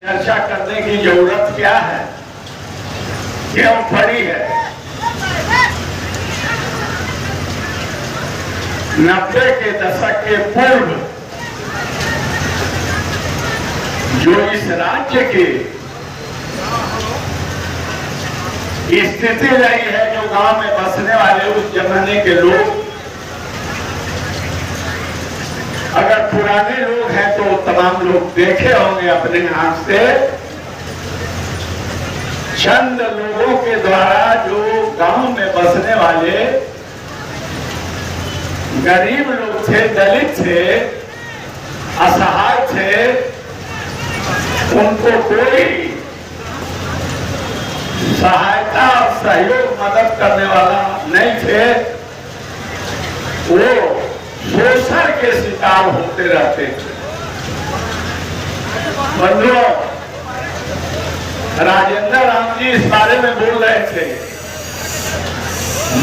चर्चा करने की जरूरत क्या है, क्यों पड़ी है। 90 के दशक के पूर्व जो इस राज्य की स्थिति रही है, जो गांव में बसने वाले उस जमाने के लोग, अगर पुराने लोग हैं तो तमाम लोग देखे होंगे अपने आंख से। चंद लोगों के द्वारा जो गांव में बसने वाले गरीब लोग थे, दलित थे, असहाय थे, उनको कोई सहायता और सहयोग मदद करने वाला नहीं थे। वो शोषण के शिकार होते रहते थे। बंधुओं, राजेंद्र राम जी इस बारे में बोल रहे थे।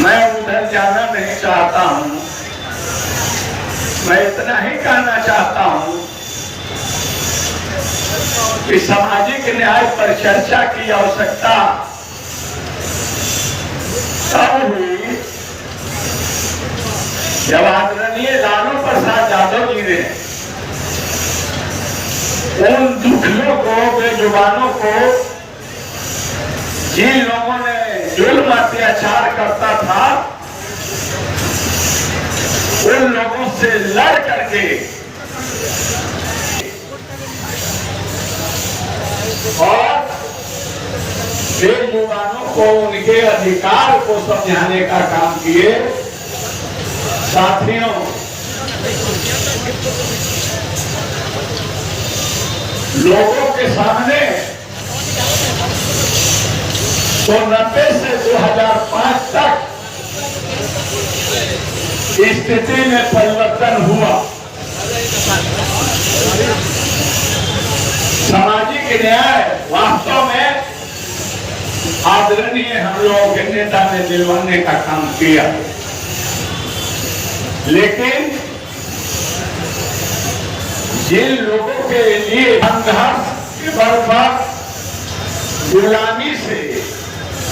मैं उधर जाना नहीं चाहता हूं, मैं इतना ही कहना चाहता हूं कि सामाजिक न्याय पर चर्चा की आवश्यकता तब हुई जब आदरणीय लालू प्रसाद यादव जी ने उन दुखियों को, बेजुबानों को, जिन लोगों ने जुल्म अत्याचार करता था, उन लोगों से लड़ करके और बेजुबानों को उनके अधिकार को समझाने का काम किए। साथियों, लोगों के सामने तो 90 से 2005 तक स्थिति में परिवर्तन हुआ। सामाजिक न्याय वास्तव में आदरणीय हम लोगों के नेता ने दिलवाने का काम किया, लेकिन जिन लोगों के लिए संघर्ष के बरबाद गुलामी से,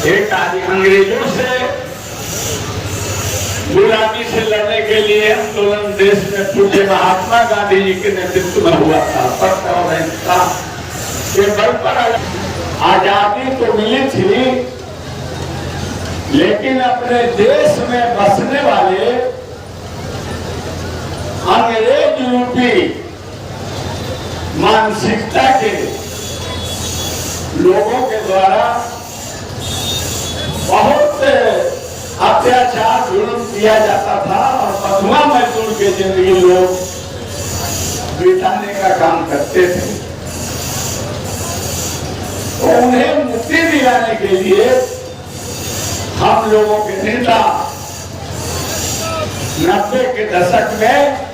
एक अंग्रेजों से गुलामी से लड़ने के लिए आंदोलन देश में पूज्य महात्मा गांधी जी के नेतृत्व में हुआ था। सत्य और अहिंसा के बल पर आजादी तो मिली थी, लेकिन अपने देश में बसने वाले अंग्रेज रूपी मानसिकता के लोगों के द्वारा बहुत अत्याचार जुल्म किया जाता था और बंधुआ मजदूर के जिंदगी लोग बिताने का काम करते थे। तो उन्हें मुक्ति दिलाने के लिए हम लोगों के नेता 90 के दशक में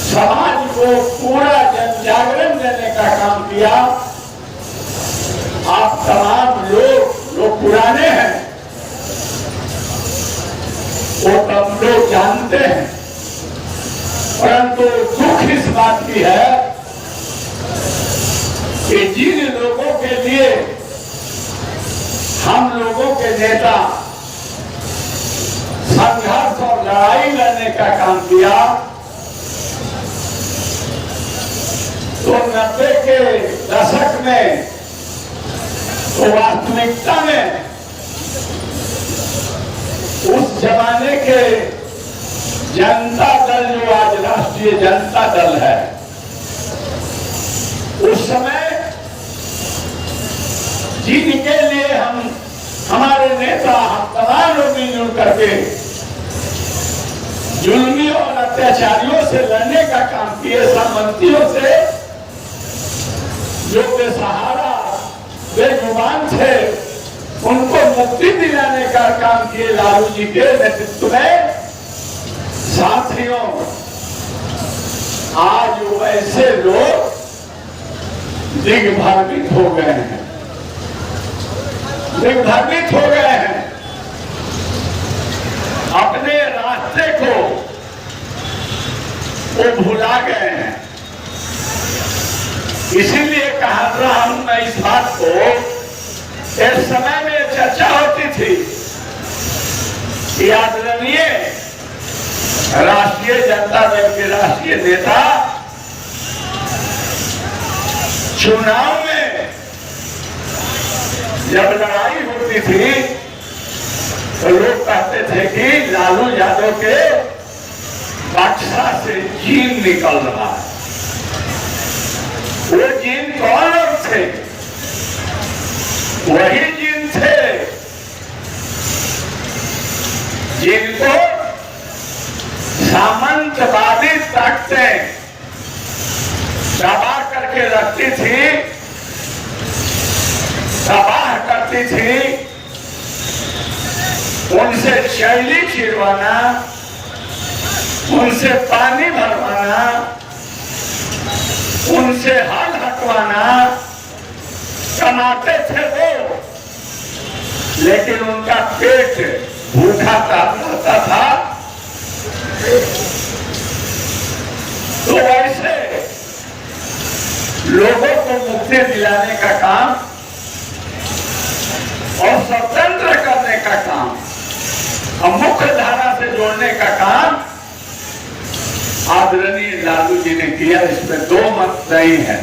समाज को पूरा जन जागरण देने का काम किया। आप तमाम लोग जो पुराने हैं वो तब लोग जानते हैं, परंतु दुख इस बात की है कि जिन लोगों के लिए हम लोगों के नेता संघर्ष और लड़ाई लड़ने का काम किया, तो 90 के दशक में तो वास्तविकता में उस जमाने के जनता दल, जो आज राष्ट्रीय जनता दल है, उस समय जिनके लिए हमारे नेता, हम तमाम लोग मिलजुल करके जुल्मी और अत्याचारियों से लड़ने का काम किए, सामंतियों से, जो बेसहारा बेजुबान थे, उनको मुक्ति दिलाने का काम किए लालू जी के नेतृत्व में। साथियों, आज वैसे लोग दिग्भ्रमित हो गए हैं, दिग्भ्रमित हो गए हैं, अपने रास्ते को वो भुला गए हैं। इसीलिए कहा रहा हूं मैं इस बात को, इस समय में चर्चा होती थी कि आदरणीय राष्ट्रीय जनता दल के राष्ट्रीय नेता चुनाव में जब लड़ाई होती थी तो लोग कहते थे कि लालू यादव के बक्सा से जीन निकल रहा है। वो जीन कौन लोग थे? वही जीन थे जिनको सामंतवादी ताकतें दबा करके रखती थी, तबाह करती थी। उनसे शैली छिड़वाना, उनसे पानी भरवाना, उनसे हल हटवाना कमाते थे वो, लेकिन उनका पेट भूखा रहता था। तो ऐसे लोगों को मुक्ति दिलाने का काम और स्वतंत्र करने का काम और मुख्य धारा से जोड़ने का काम आदरणीय लालू जी ने किया। इसमें दो मत नहीं है।